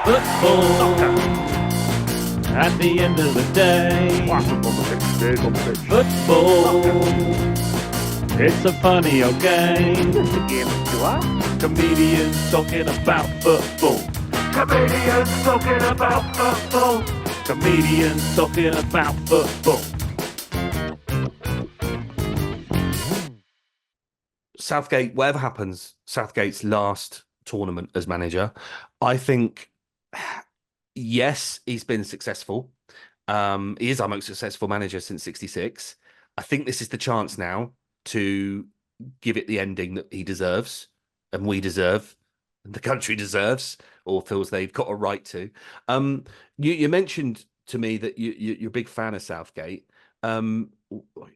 Football. At the end of the day. Football. It's a funny old game. Comedians talking about football. Comedians talking about football. Comedians talking about football. Southgate, whatever happens, Southgate's last tournament as manager, I think, yes, he's been successful. He is our most successful manager since '66. I think this is the chance now to give it the ending that he deserves, and we deserve, and the country deserves, or feels they've got a right to. You mentioned to me that you're a big fan of Southgate. What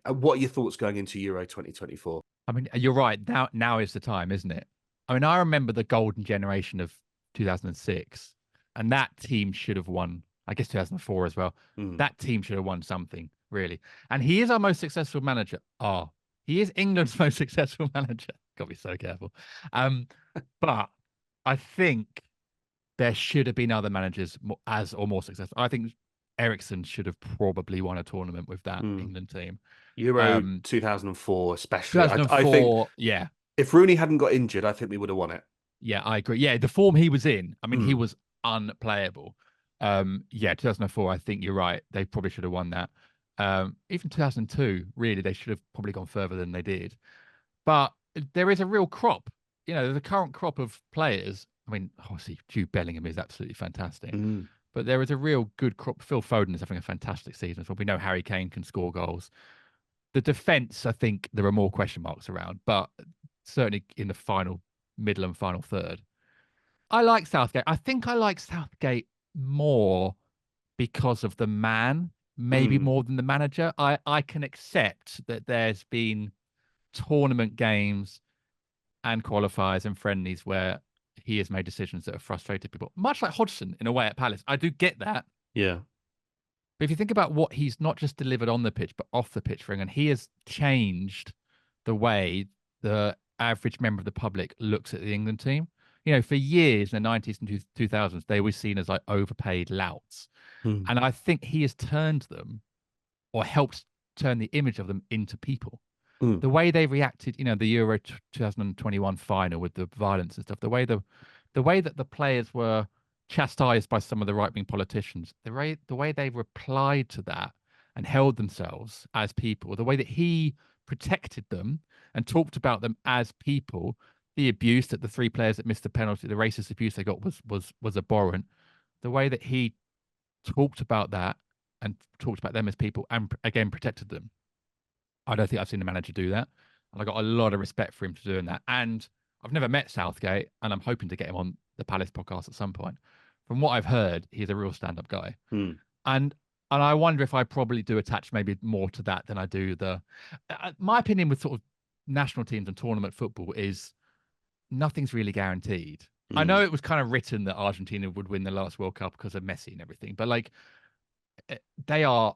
are your thoughts going into Euro 2024? I mean, you're right. Now is the time, isn't it? I mean, I remember the golden generation of 2006, and that team should have won. I guess 2004 as well. That team should have won something, really. And he is our most successful manager. Oh, he is England's most successful manager. Got to be so careful. But I think there should have been other managers more successful. I think Ericsson should have probably won a tournament with that England team. Euro 2004, especially. 2004, I think, yeah. If Rooney hadn't got injured, I think we would have won it. Yeah, I agree. Yeah, the form he was in, I mean, he was unplayable. Yeah, 2004, I think you're right. They probably should have won that. Even 2002, really, they should have probably gone further than they did. But there is a real crop. You know, the current crop of players. I mean, obviously, Jude Bellingham is absolutely fantastic. But there is a real good crop. Phil Foden is having a fantastic season. So we know Harry Kane can score goals. The defence, I think there are more question marks around, but certainly in the middle and final third. I like Southgate. I think I like Southgate more because of the man, maybe more than the manager. I can accept that there's been tournament games and qualifiers and friendlies where he has made decisions that have frustrated people, much like Hodgson in a way at Palace. I do get that. Yeah. But if you think about what he's not just delivered on the pitch, but off the pitch for England, he has changed the way the average member of the public looks at the England team. You know, for years in the 90s and 2000s, they were seen as like overpaid louts. And I think he has turned them, or helped turn the image of them, into people. The way they reacted, you know, the Euro 2021 final with the violence and stuff, the way that the players were chastised by some of the right-wing politicians, the way they replied to that and held themselves as people, the way that he protected them and talked about them as people, the abuse that the three players that missed the penalty, the racist abuse they got was abhorrent. The way that he talked about that and talked about them as people and again protected them. I don't think I've seen a manager do that. And I got a lot of respect for him for doing that. And I've never met Southgate, and I'm hoping to get him on the Palace podcast at some point. From what I've heard, he's a real stand-up guy. And I wonder if I probably do attach maybe more to that than I do my opinion with sort of national teams and tournament football is nothing's really guaranteed. I know it was kind of written that Argentina would win the last World Cup because of Messi and everything, but like they are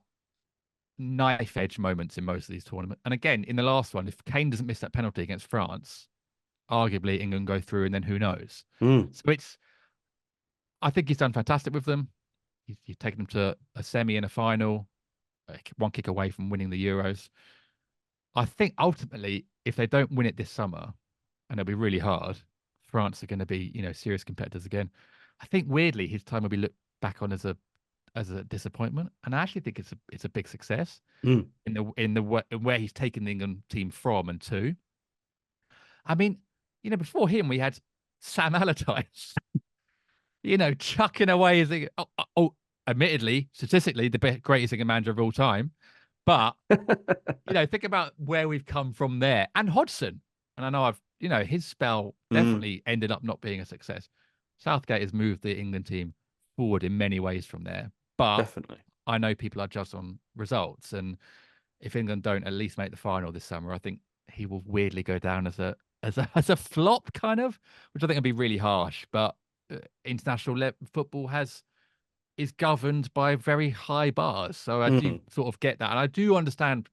knife edge moments in most of these tournaments. And again, in the last one, if Kane doesn't miss that penalty against France, arguably England go through, and then who knows? So I think he's done fantastic with them. He's taken them to a semi and a final, one kick away from winning the Euros. I think ultimately, if they don't win it this summer, and it'll be really hard, France are going to be, you know, serious competitors again. I think weirdly his time will be looked back on as a disappointment, and I actually think it's a big success in the where he's taken the England team from and to. I mean, you know, before him we had Sam Allardyce, you know, chucking away as admittedly, statistically, the greatest England manager of all time, but you know, think about where we've come from there. And Hodgson, and I know his spell definitely ended up not being a success. Southgate has moved the England team forward in many ways from there. But Definitely. I know people are judged on results, and if England don't at least make the final this summer, I think he will weirdly go down as a flop, kind of, which I think would be really harsh. But international football is governed by very high bars, so I do sort of get that, and I do understand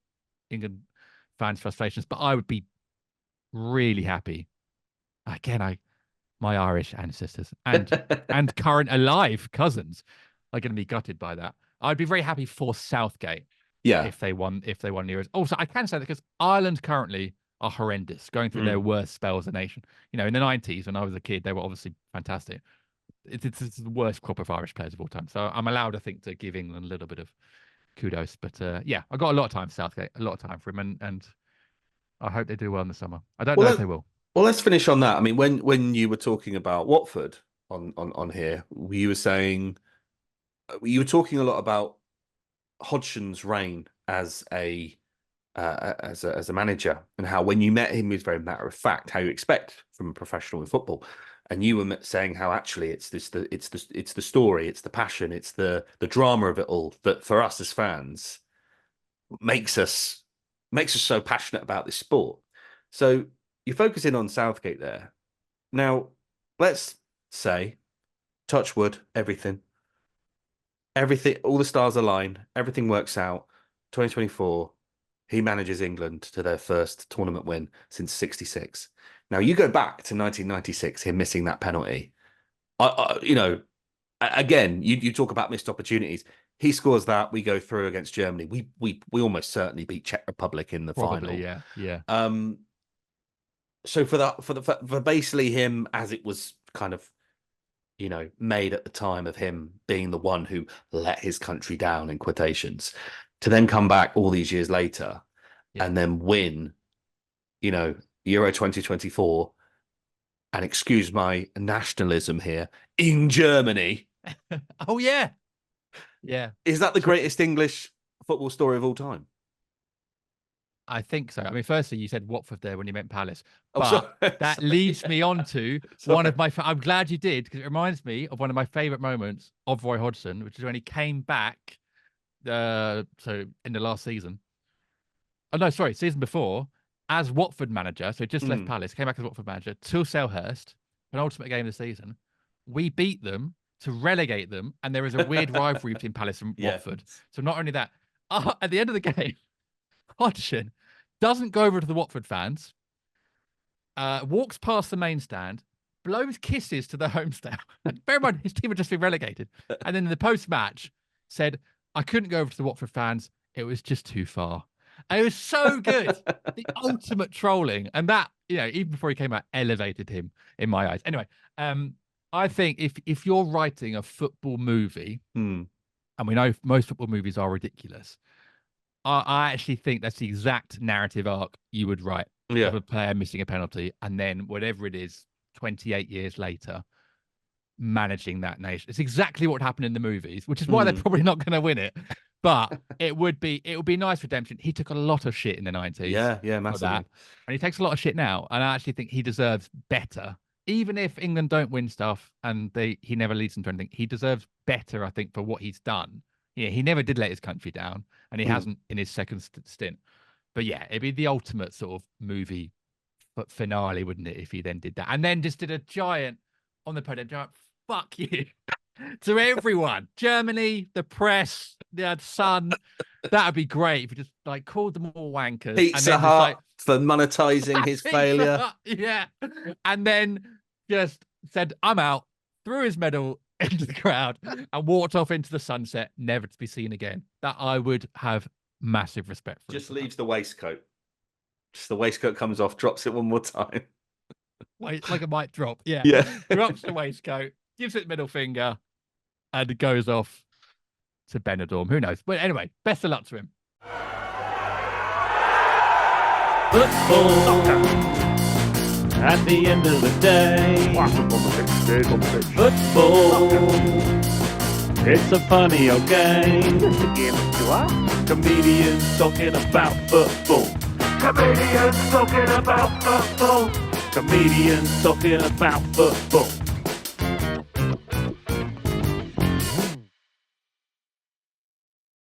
England fans' frustrations. But I would be really happy. Again, my Irish ancestors and current alive cousins are going to be gutted by that. I'd be very happy for Southgate if they won the Euros. Also, I can say that because Ireland currently are horrendous, going through their worst spell as a nation. You know, in the 90s when I was a kid, they were obviously fantastic. It's the worst crop of Irish players of all time. So I'm allowed, I think, to give England a little bit of kudos. But yeah, I got a lot of time for Southgate, a lot of time for him, and I hope they do well in the summer. I don't know if they will. Well, let's finish on that. I mean, when you were talking about Watford on here, you were saying you were talking a lot about Hodgson's reign as a manager, and how when you met him, he was very matter of fact, how you expect from a professional in football. And you were saying how actually it's the story, it's the passion, it's the drama of it all that for us as fans makes us so passionate about this sport. So you're focusing on Southgate there. Now, let's say, touch wood, everything, all the stars align, everything works out. 2024, he manages England to their first tournament win since '66. Now, you go back to 1996, him missing that penalty. Again, you talk about missed opportunities. He scores that, we go through against Germany. We almost certainly beat Czech Republic in the final. Yeah. So for basically him, as it was kind of, made at the time of him being the one who let his country down, in quotations, to then come back all these years later and then win, Euro 2024, and excuse my nationalism here, in Germany. Oh, yeah. Is that the greatest English football story of all time? I think so. I mean, firstly, you said Watford there when you meant Palace, but that leads me on to one of my. I'm glad you did, because it reminds me of one of my favourite moments of Roy Hodgson, which is when he came back. So in the last season. Oh no, sorry, season before, as Watford manager. So just left Palace, came back as Watford manager to Selhurst, penultimate game of the season. We beat them to relegate them, and there is a weird rivalry between Palace and Watford. So not only that, at the end of the game, Hodgson doesn't go over to the Watford fans, walks past the main stand, blows kisses to the home staff. And bear in mind, his team had just been relegated. And then in the post-match said, I couldn't go over to the Watford fans. It was just too far. And it was so good. The ultimate trolling. And that, even before he came out, elevated him in my eyes. Anyway, I think if you're writing a football movie, and we know most football movies are ridiculous, I actually think that's the exact narrative arc you would write of a player missing a penalty, and then whatever it is, 28 years later, managing that nation. It's exactly what happened in the movies, which is why they're probably not going to win it. But it would be nice redemption. He took a lot of shit in the 90s. Yeah, massively. And he takes a lot of shit now, and I actually think he deserves better. Even if England don't win stuff and he never leads them to anything, he deserves better, I think, for what he's done. Yeah, he never did let his country down, and he hasn't in his second stint. But yeah, it'd be the ultimate sort of movie finale, wouldn't it, if he then did that? And then just did a giant, on the podium, giant fuck you to everyone. Germany, the press, the Sun. That would be great if you just called them all wankers. Pizza Hut for monetizing his failure. Yeah. And then just said, I'm out, threw his medal into the crowd and walked off into the sunset, never to be seen again. That I would have massive respect for. Just leaves the waistcoat. Just the waistcoat comes off, drops it one more time. Like a mic drop. Yeah. Drops the waistcoat, gives it the middle finger, and goes off to Benidorm. Who knows? But anyway, best of luck to him. Football. At the end of the day, football. It's a funny old game. Comedians talking about football. Comedians talking about football. Comedians talking about football.